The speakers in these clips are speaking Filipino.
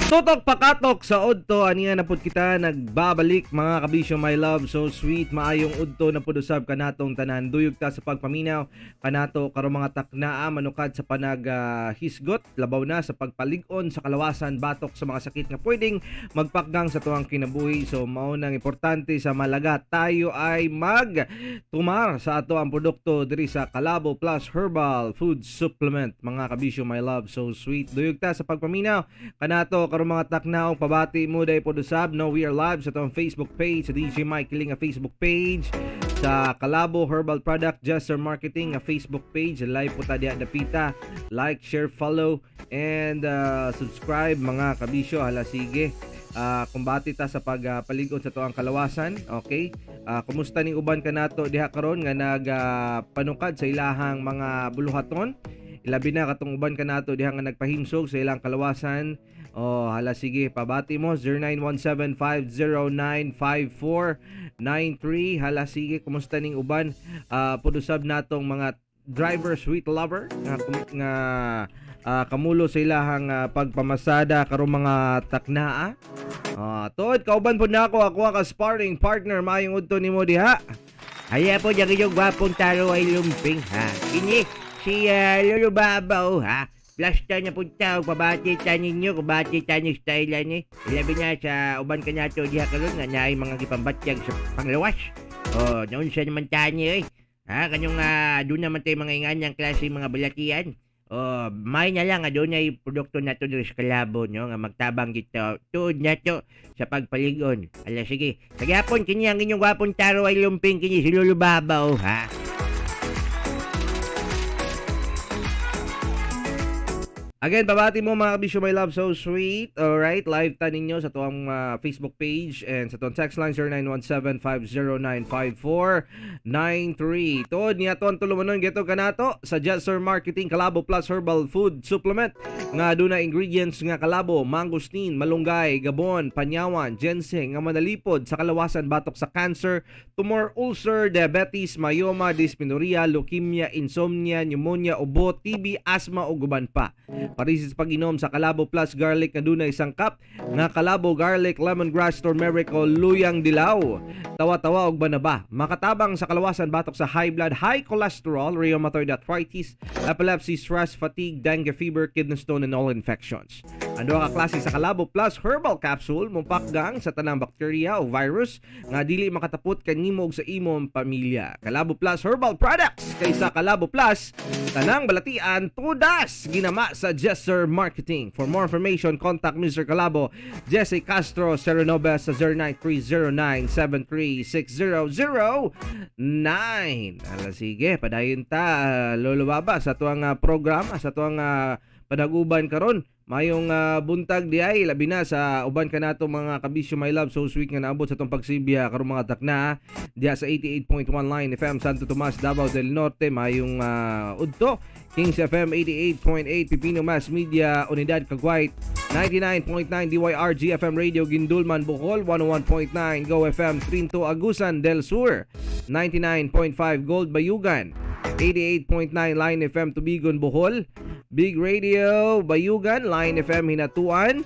Tutok pakatok sa udto aniya na pud kita nagbabalik mga kabisyo my love so sweet maayong udto na pud usab kanatong tanan duyog ta sa pagpaminaw kanato karong mga taknaa manukad sa hisgot labaw na sa pagpalig-on sa kalawasan batok sa mga sakit nga pwedeng magpakgang sa tuwang kinabuhi. So mao nang importante sa malaga tayo ay tumar sa ato ang produkto diri sa Calabo Plus Herbal Food Supplement mga kabisyo my love so sweet duyog ta sa pagpaminaw kanato karong mga taknaong pabati mo day pod usab no we are live sa tong Facebook page sa DJ Mike Kiling nga Facebook page sa Calabo Herbal Product Jester Marketing nga Facebook page live po ta diha dapita like share follow and subscribe mga kabisyo hala sige kumbati ta sa pagpalig-on sa tuang kalawasan. Okay, kumusta ning uban kanato diha karon nga nagpanukad sa ilahang mga buluhaton ilabi na katong uban kanato diha nga nagpahimsog sa ilang kalawasan. Hala sige, pabati mo 0917-509-5493. Hala sige, kumusta ning uban? Pudusab natong mga driver sweet lover nga kamulo sa ilahang pagpamasada karong mga taknaa. Tuod kauban po na ako ka sparring partner mayong udto nimo diha. Haya po dyan yung gwapong taro ay lumping ha. Kini si Lolo Babaw ha. Plasta niya po tao, pabati ta ninyo, kabati ta niyo style ni. Ilabi na sa uban ka nato diha karon nga naay mga gipambatyag sa panglawas. Noon siya naman tani ha, kanyong doon naman tayo mga inganyang klase mga balatian. May na lang doon ay produkto nato diri sa Calabo no nga magtabang dito. Tuod nato sa pagpaligon. Ala sige. Sagapon kini ang inyong gwapong taro ay lumping kini si Lolo Babaw ha. Again, babati mo mga kabisyo my love so sweet. Alright, live ta ninyo sa tuwang Facebook page and sa tuwang text line 0917-509-5493. Tuod niya tuwang tulumanon geto kanato sa Jester Marketing Calabo Plus Herbal Food Supplement nga aduna ingredients nga kalabo, mangosteen, malunggay, gabon, panyawan, ginseng nga manalipod sa kalawasan batok sa cancer, tumor, ulcer, diabetes, myoma, dysmenorrhea, leukemia, insomnia, pneumonia, ubo, TB, asthma o guban pa. Parisis pag-inom sa Calabo Plus Garlic na dunay isang cup nga Calabo Garlic, Lemongrass, Turmeric o Luyang Dilaw. Tawa-tawa og banaba. Makatabang sa kalawasan batok sa high blood, high cholesterol, rheumatoid arthritis, epilepsy, stress, fatigue, dengue fever, kidney stone and all infections. Ando ka klase sa Calabo Plus Herbal Capsule mupakgang sa tanang bakterya o virus nga dili makatapot kanimo og sa imong pamilya. Calabo Plus Herbal Products kaysa Calabo Plus tanang balatian tudas ginama sa Jester Marketing. For more information, contact Mr. Calabo, Jesse Castro, Serenobes sa 0930-973-6009. Ala sige, padayon ta Lolo Baba sa tuang programa, sa tuang panaguban karon. Mayong buntag di ay labi na sa uban ka nato mga kabisyo my love so sweet nga naabot sa tong pagsibya karong mga takna diya sa 88.1 Line FM Santo Tomas, Davao del Norte. Mayong udto Kings FM 88.8 Pipino Mass Media Unidad Caguait, 99.9 DYRG FM Radio Gindulman Bohol, 101.9 Go FM Trinto Agusan del Sur, 99.5 Gold Bayugan, 88.9 Line FM Tubigon Bohol, Big Radio Bayugan, Line FM Hinatuan,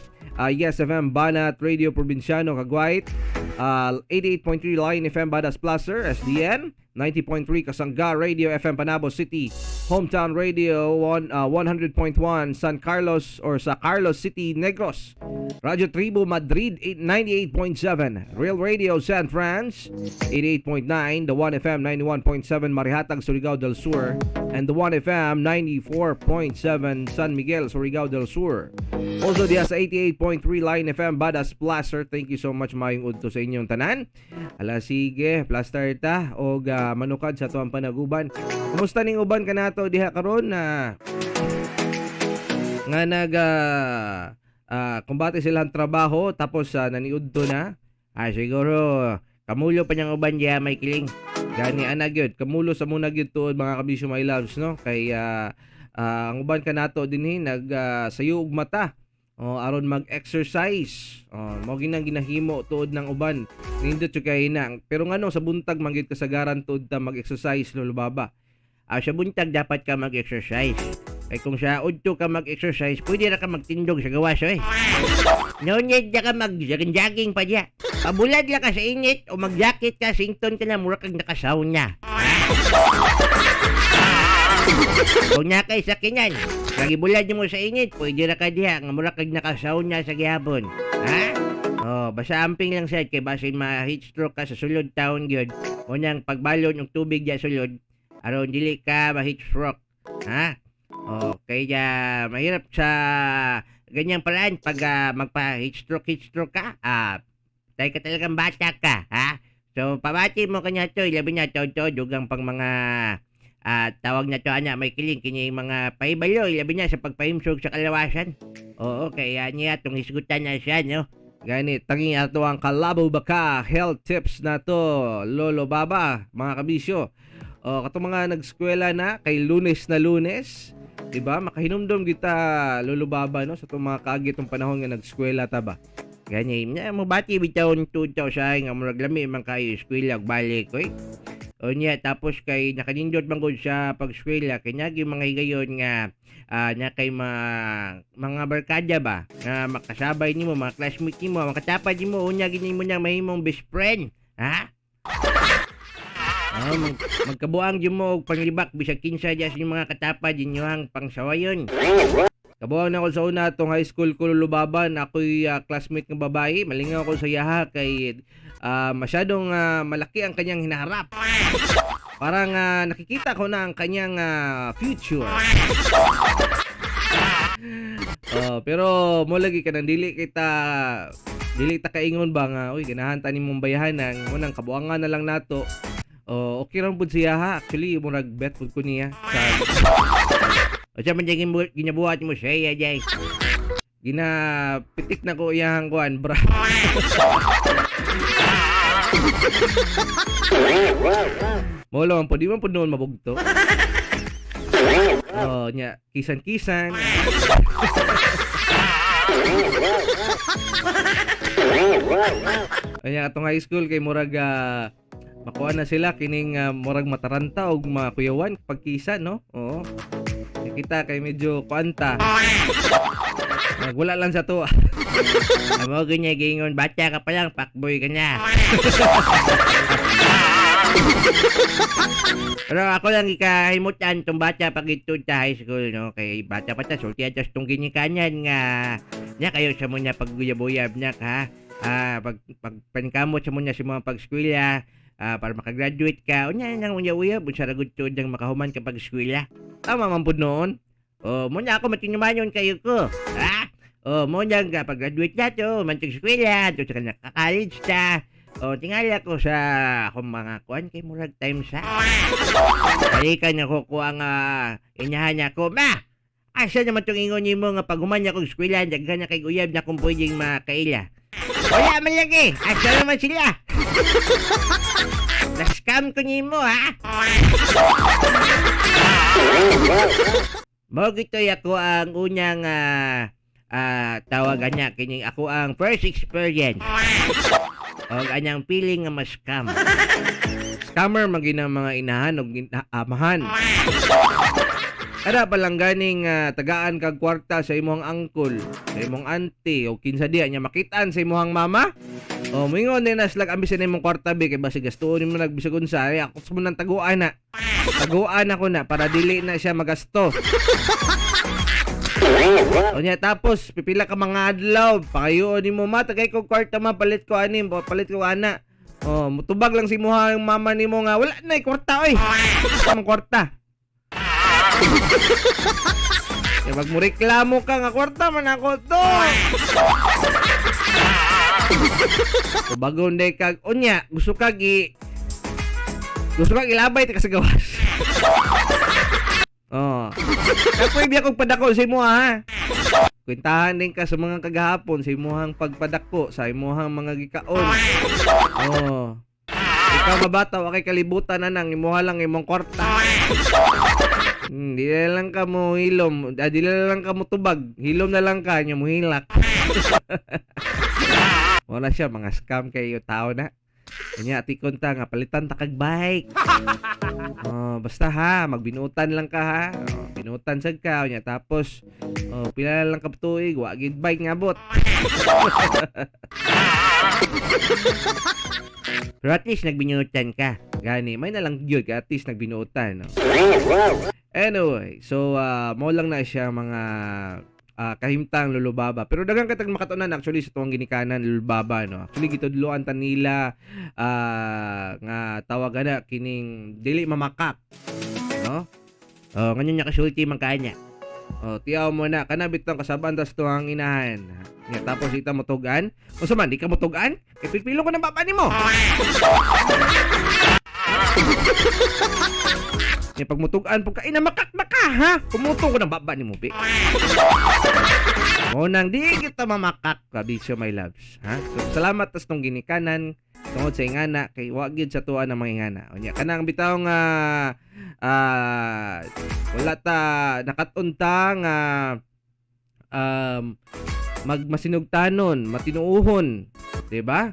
Yes FM Banat Radio Provinciano Caguait, 88.3 Line FM Badas Placer SDN, 90.3 Kasangga Radio FM Panabo City, Hometown Radio 100.1 San Carlos or sa Carlos City Negros, Radio Tribu Madrid 98.7, Real Radio San Franz 88.9, The 1FM 91.7 Marihatag Surigao del Sur, and The 1FM 94.7 San Miguel Surigao del Sur. Also diya sa 88.3 Line FM Badas Placer. Thank you so much mayong udto sa inyong tanan. Ala sige, plaster ta og manukad sa tuwang panaguban. Kumusta ning uban kanato diha karon na nga nag kumbate silang trabaho tapos naniudto na. Siguro kamulo pa niyang uban diha may kiling. Gani ana gyud kamulo sa muna gyud tuod mga kabisyo my loves no kay ang uban kanato dinhi nag sayo og mata. Aron mag-exercise. Mao ginang ginahimo tuod ng uban. Nindot yung kahina. Pero ngano sa buntag manggit kasagaran tuod ta mag-exercise Lolo Baba. Sa buntag dapat ka mag-exercise. Kay kung sa udto ka mag-exercise, pwede ra ka magtindog sa gawas, oy. No need na ka mag-jogging pa diya. Pabulad lang ka sa init o mag-jacket ka, sington ka na, mura kang nakasauna. Kung na kay sa kinyan, lagi bulad mo sa init, pwede ra ka diha, nga mura kang nakasauna sa gihapon. Ha? Oh, basta amping lang sad kay basin ma-heat stroke ka sa sulod taon gyud. Unang pagbalon og tubig diya sulod, aron dili ka ma-heat stroke. Ha? Oh, kaya mahirap sa ganyang paraan pag magpa-heat stroke ka. Tayo ka talagang bata ka, ha? So, pabati mo kanya to, ilabi na to, dugang pang mga tawag na to, may kiling, kini mga paibalo, ilabi na sa pagpahimsog sa kalawasan. Oo, kaya niya, itong isgutan na siya, no? Gani, tangi ato ang Kalabaw Baka health tips na to, Lolo Baba, mga kabisyo. O, kato mga nagskwela na, kay Lunes na Lunes, diba? Makahinumdom kita, Lolo Baba, no? Sa itong mga kagitong panahon nga nagskwela ta ba? Gani, mabati bitaw tuto sa nga murag lami man kayo eskwela balik oy. O niya tapos kay nakanindot man gud sa pag-eskwela kay nagi mga higayon nga na kay mga barkada ba nga makasabay nimo mga classmate nimo makatapad nimo unya gini mo na mahimong best friend. Ha? Magkabuang jud mo og panglibak bisag kinsa diya sa mga katapad inyo ang pangsawayon. Kabuhan ako sa una itong high school ko lulubaban. Ako'y classmate ng babae. Malingaw ako sa yaha kay masyadong malaki ang kanyang hinaharap. Parang nakikita ko na ang kanyang future. Pero mo lagi ka nang dili ta kaingon ba nga, uy, ganahan ta nimong bayahanan, unang kabuangan na lang nato. Okay lang pud siya ha. Actually, murag bet pud ko niya. O siya man dyan ginabuhat mo siya, jay. Ginapitik na ko iyang kuan, bra. Molo man po, di man po noon mabugto. Nya, kisan-kisan. Kanya katong high school kay murag makuha na sila kining murag mataranta og makuyawan pagkisa, no? Oo. Kita kay medyo kuanta. Wala lang sa to. Amo ganya gingon bata ka pa lang, pakboy ka na. Pero ako lang ikahimutan tong bata pag itud sa high school, no? Kay bata pa ta, sulti atas tong ginikanyan nga nya kayo sa muna pagguyab-uyab na ha. Pag pankamot sa muna sa mga pag-eskwela, para makagraduate ka. Unya nang uyab-uyab, unsa ra gud tud nang makahuman ka pag-eskwela. Tama man pud noon. Muna ako matinumayon kayo ko. Ha? Mo nang pag-graduate na to, mantong eskwela, to sa naka-college ta. Tingala ko sa akong mga kuan kay murag time sa. Halika na ko ang inyahan niya ko. Ma! Asa naman itong ingon niyo mo nga paghuman niya kong eskwela, daghan na kay uyab na kung pwedeng makaila. Wala man lagi. Asa naman sila? Na-scam ko niyo mo, ha? Mo gito'y ako ang unang tawagan niya. Kining ako ang first experience. O anyang feeling nga ma-scam. Scammer magina mga inahan o amahan. Kada palang ganing tagaan kag kwarta sa imong angkol, sa imong auntie o kinsa diya nya makitaan sa imong mama. Mingon din na slag ambis na imong kwarta be kay basi gastuon mo nagbisag unsa ako sa munang taguan na. Taguan ako na para dili na siya magasto. Nya tapos pipila ka mga adlaw, pakayo ni mo matagay ko kwarta palit ko anim, palit ko ana. Mutubag lang si imuha yung mama nimo nga wala na kwarta oy. Ang kwarta. Kaya wag mo reklamo ka nga kwarta man ako to. Bago nday kag unya gusto kag ilabay ti ka sa gawas. Kapoy biya kog padako sa imo ha. Kwentahan din ka sa mga kagahapon sa imuhang pagpadako sa imuhang mga gikaon. Ikaw mabata wa kay kalibutan na nang imuha lang imong kwarta. Di na lang ka mo hilom, di na lang ka mo tubag, hilom na lang ka nya mo hilak. Wala siya mga scam kayo tao na. Kanya tikon ta nga palitan ta kag bike. Basta ha, magbinutan lang ka ha. Binutan sad ka nya tapos pila lang ka tuig wa gid bike nga bot. Pero at least nagbinutan ka. Gani, may na lang gyud ka at least nagbinutan, no. Anyway, so mo lang na siya mga kahimtang lulubaba. Pero daghang katag makatunan actually sa tuwang ginikanan lulubaba, no. Actually gitudloan ta nila nga tawagan na kining dili mamakak, no. Ganyan niya kasulti man kanya. Tiyaw mo na kanabit tong kasaban tas tuwang inahan. Nga tapos ita motugan. Unsa man di ka motugan? Kay pilpilo ko ng baba nimo. Nga pag motugan pag kaina makak ha. Kumutong ko ng baba nimo, bi. Mo nang di kita mamakak kabisyo my loves, ha? So, salamat tas tong ginikanan tungod sa ingana kay wa gyud sa tuwa ng mga ingana. Unya kanang bitaw nga wala ta nakatunta nga magmasinugtanon, matinuuhon, 'di ba?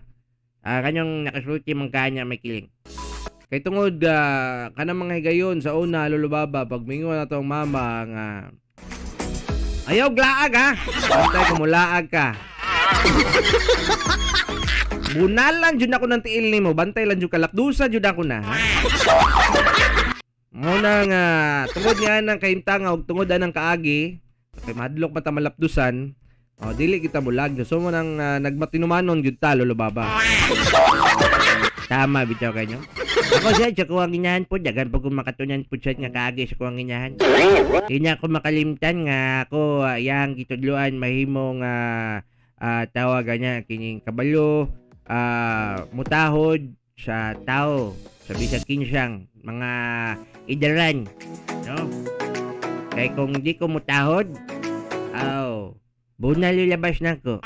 Kanyang nakasulti man kanya may kiling. Kay tungod kanang mga higayon sa una lulubaba pag mingon na tong mama nga ayaw glaag ha. Bantay ko mulaag ka. Bunalan jud ako ng tiil nimo, bantay lang jud kalakdusa jud ako na ha. Muna nga tungod nga nang kahimtang og tungod anang kaagi kay madlok pa ta malapdusan. Dili kita mulag. So mo nang nagmatinumanon jud ta lulubaba. Tama bitaw kanyo. Ako siya kuwang inyahan po dagan pag makatunan po siya nga kaagi sa kuwang inyahan. Di na ako makalimtan nga ako yang gitudluan mahimong tawagan niya kining kabalo mutahod sa tao sa bisag kinsyang mga idaran, no? Kay kung di ko mutahod bunal lilabas na ko.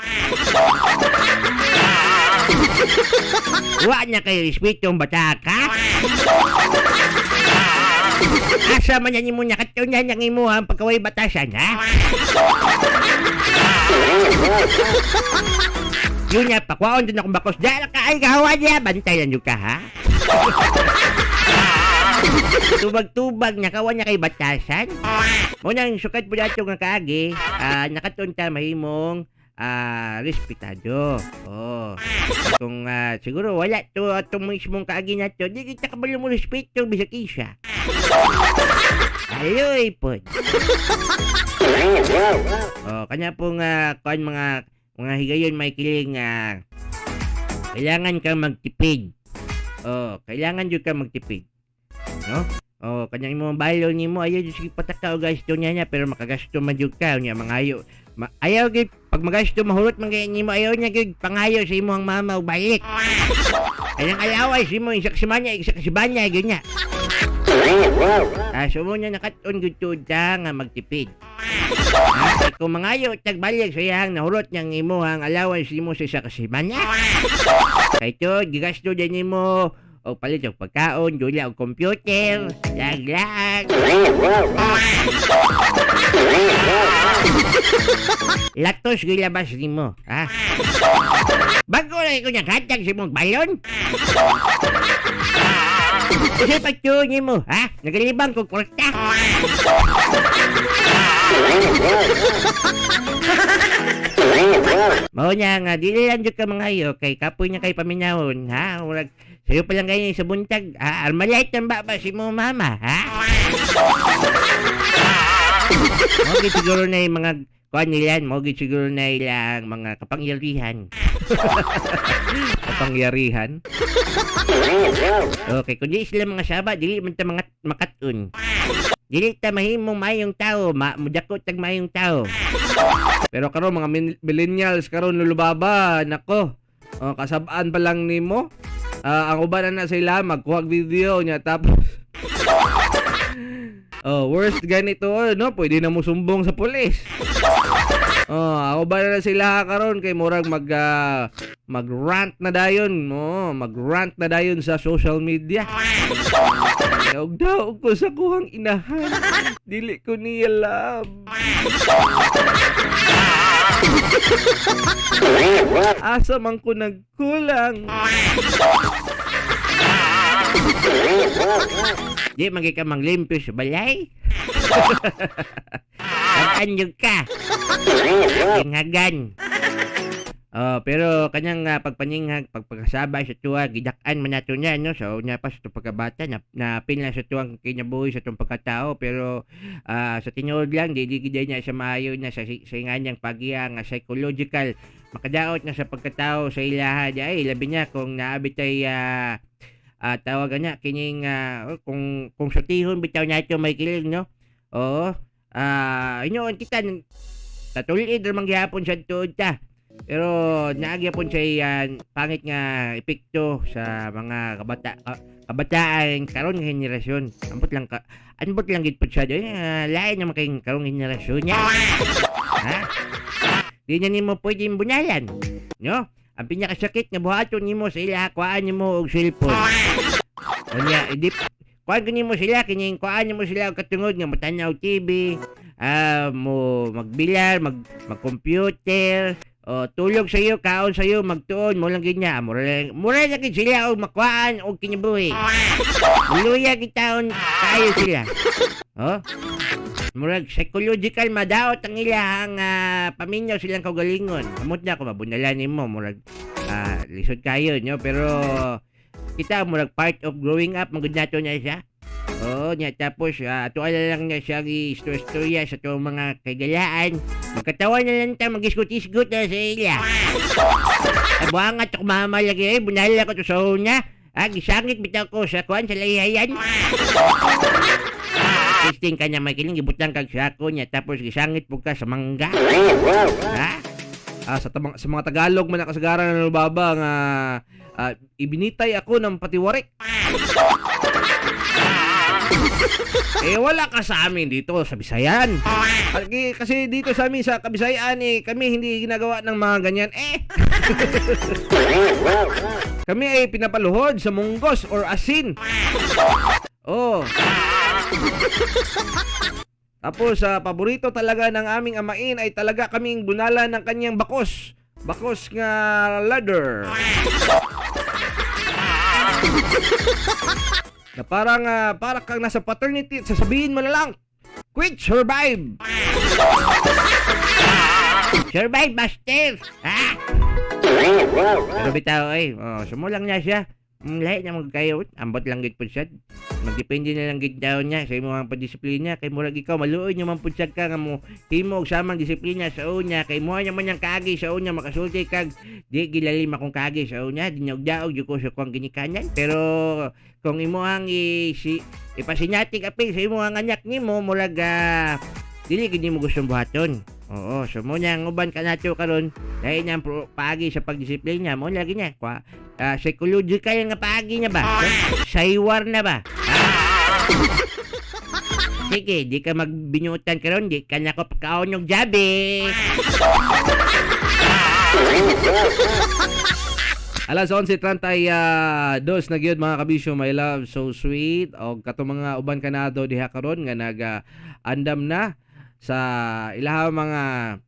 Wa niya kayo respeto bata ka? Asa man yan mo niya katunan yung imuhang pagkaway batasan, ha? Yun niya, pakwaon din akong bakos. Dahil ka ay kahawa niya, bantay lang yung ka, ha? Tubag-tubag niya, kawan niya kay batasan. Munang sukat po dato nga kaagi, nakatunta mahimong respetado. Kung siguro wala to atong mismong kaagi na to, di kita kabalo mo respeto bisag isa. Aloy po. Kanya po kuan mga higayon may kiling kailangan kang magtipid. Kailangan jud ka magtipid. No? Kanyang imong baylo nimo ayaw jud sige patakaw gasto niya pero makagasto man jud ka nya mangayo. Ayaw gid pag magasto mahurot man kay nimo ayaw niya gid pangayo sa imong mama ug balik. Ayang alaway si mo isa simanya isa sibanya gid niya. Sumo niya nakaton gud tud nga magtipid. Kung mangayo tag balik sa iyang nahurot niyang imong alaway si mo sa isa kasimanya. Kay to gigasto din nimo o palit og pagkaon, dula og computer, lag. Latos gilabas nimo, ha? Bago na ko niya katag si mong balon. Kasi pagtuon nimo, ha? Nagalibang ko kwarta. Mao niya nga, dili lang dyan ka mangayo kay kapoy niya kay paminahon, ha? Sa'yo pa lang ganyan sa buntag, ha? Armalite ng baba si mo mama, ha? Mogit siguro na yung mga kuhan nila, mogit siguro na ilang mga kapangyarihan. Kapangyarihan? Okay, kung di sila mga saba, dili man ta mga makatun. Dili ta mahimong mayong tao, mudakot tag mayong tao. Pero karon mga millennials karon lulubaba, nako. Kasabaan pa lang nimo. Ang uban na sila magkuha video niya tapos worst ganito no, pwede na mo sumbong sa pulis. Ang uban na sila karon kay murag mag-rant na dayon mo, mag-rant na dayon sa social media. Og daw ko sa kuhang inahan. Dili ko niya love. Asa man ko nagkulang. Di magi ka manglimpyo sa balay. Tag-anyog ka. Inghagan. Oh, pero kanyang pagpaninghag, pagpagkasabay sa tuwa, gidak-an man nato niya, no? So, niya pa sa pagkabata, na pinla sa tuwang kinabuhi sa tuwang pagkatao, pero sa tinuod lang, di niya sa maayo na sa inganyang pagiyang psychological, makadaot na sa pagkatao sa ilaha, di ay, labi niya kung naabit ay tawagan niya, kining, kung sutihon, bitaw niya ito may kiling, no? Oo, inyoon kita, tatulid ramang gihapon sa tuod ta. Pero naagya po siya pangit nga epekto sa mga kabataan karong henerasyon. Ambot lang gid po siya doy. Lain naman kayong karong henerasyon niya. Ha? Di na nimo pwedeng bunalan. No? Ang pinakasakit nga buhaton nimo sa ila, kuhaan nimo og cellphone. Unya, kuhaan nimo sila, kining kuhaan nimo sila og katungod nga matanaw TV, mo magbilar, mag-computer, tulog sa iyo, kaon sa iyo, magtuon mo lang ginya. Mura na gid sila og makuhaan og kinabuhi. Luya gid taon kayo sila. Murag psychological madaot ang ilahang paminyaw silang kaugalingon. Amot na ako mabunalan nimo murag lisod kayo nyo, pero kita murag part of growing up magud nato na siya. Niya tapos tuwala lang niya siya istorya sa itong mga kagalaan. Magkatawa na lang tayo, mag-isgot-isgot na sa ila. Buhang at kumama lagi bunala ko to sa una. Gisangit bitaw ko sa kuwan sa layayan. Testing ka niya may kiling, gibutang kag sako niya, tapos gisangit po ka sa mangga. Ha? Sa mga Tagalog man nakasagaran ng lubaba nga ibinitay ako ng patiwarik. Wala ka sa amin dito sa Bisayan. Kasi dito sa amin sa Kabisayan kami hindi ginagawa ng mga ganyan. Kami ay pinapaluhod sa munggos or asin. Tapos paborito talaga ng aming amain ay talaga kaming bunala ng kanyang bakos. Bakos nga ladder. Na parang kang nasa paternity, sasabihin mo na lang, quick, survive! Survive, master! Ha? Pero bitaw sumulang niya siya. Lahi na magkayo, ambot lang gid po siya. Magdepende na lang gid daw niya sa imong pagdisiplina. Kay murag ikaw maluoy nyo man po siya ka nga mo himo og samang disiplina sa unya. Kay mo naman yang kaagi sa unya, makasulti kag di gilalim akong kaagi sa unya. Di daog jud ko sa kuang ginikanan. Pero kung imo ang ipasinyatik apil sa imo ang anak nimo, murag dili gid nimo gustong buhaton. So mo niyang uban ka nato karon dahil niyang paagi sa pagdisiplina mo lagi niya psychological nga paagi niya ba, saywar na ba, sige di ka magbinyutan karon, di ka na ko pagkaon yung jabi. Alas 11:32 na gyud mga kabisyo, my love, so sweet. Og kato mga uban kanado diha karon nga nag-andam na sa ilaha mga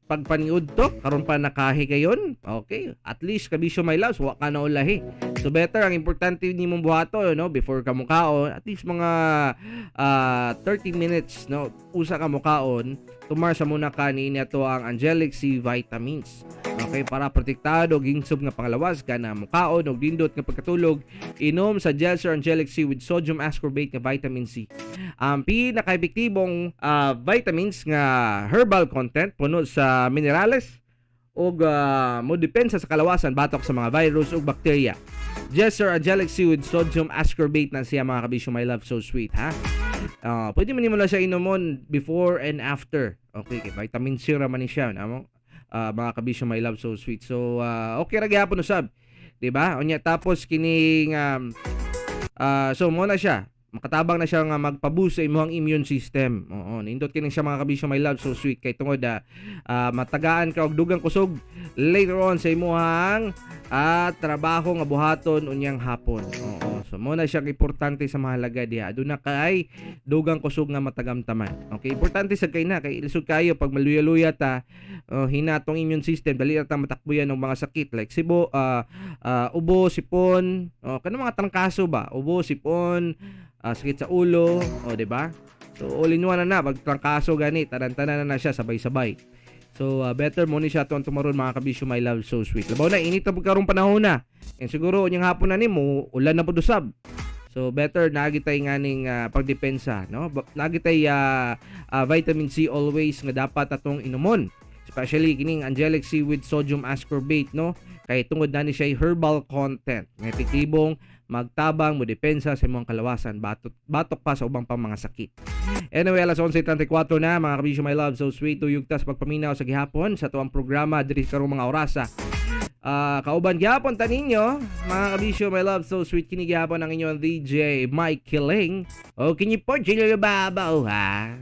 pagpaniud to karon pa nakahigayon. Okay, at least kabisyo my loves wa ka na ulahi, so better ang importante nimong buhato before ka mukaon, at least mga 30 minutes usa ka mukaon, tumarsa muna ka ni ato ang Angelic C vitamins. Okay, para protektado gingsub nga panglawas ka na mukaon og dindot nga pagkatulog, inom sa Gelser Angelic C with sodium ascorbate nga vitamin C. Ang pinaka-epektibong vitamins nga herbal content puno sa minerales ug mo depensa sa kalawasan batok sa mga virus ug bakterya. Gelser Angelic C with sodium ascorbate na siya mga kabisyo, my love, so sweet ha. Pwede man nimo na siya inomon before and after. Okay, kay vitamin C ra man ni siya namo. Mga kabisyo, my love, so sweet. So okay ra gyapon usab, di ba? Unya tapos kining so mo na siya, makatabang na siya nga magpa-boost sa imong immune system. Nindot kini siya mga kabisyo, my love, so sweet, kay tungod matagaan ka og dugang kusog later on sa imong trabaho nga buhaton unyang hapon. So mo na siya importante sa mahalaga diha. Aduna kay dugang kusog nga matagamtaman. Okay, importante sa kay na kay ilisod kayo pag maluya-luya ta, hina tong immune system dali ra ta matakbuyan ng mga sakit like ubo, sipon, kanang mga trangkaso ba? Ubo, sipon, sakit sa ulo, di ba? So all in one na pag trangkaso gani tanan-tanan na siya sabay-sabay. So better mo ni siya tuon tumaron mga kabisyo my love so sweet. Labaw na init na pagkaroon panahon na. And siguro unyang hapon na nimo ulan na pud usab. So better nagitay nganing pagdepensa, no? Nagitay vitamin C always nga dapat atong inumon. Especially kining angelic sea with sodium ascorbate, no? Kay tungod na ni siya herbal content. Nga epektibong magtabang mo depensa sa imong kalawasan batok pa sa ubang pang mga sakit. Anyway, alas 11:34 na mga kabisyo my love so sweet tuyugtas pagpaminaw sa gihapon sa tuwang programa diri karong mga orasa. Kauban gihapon ta ninyo mga kabisyo my love so sweet kini gihapon ang inyong DJ Mike Killing. O kinyi po Lolo Babaw ha.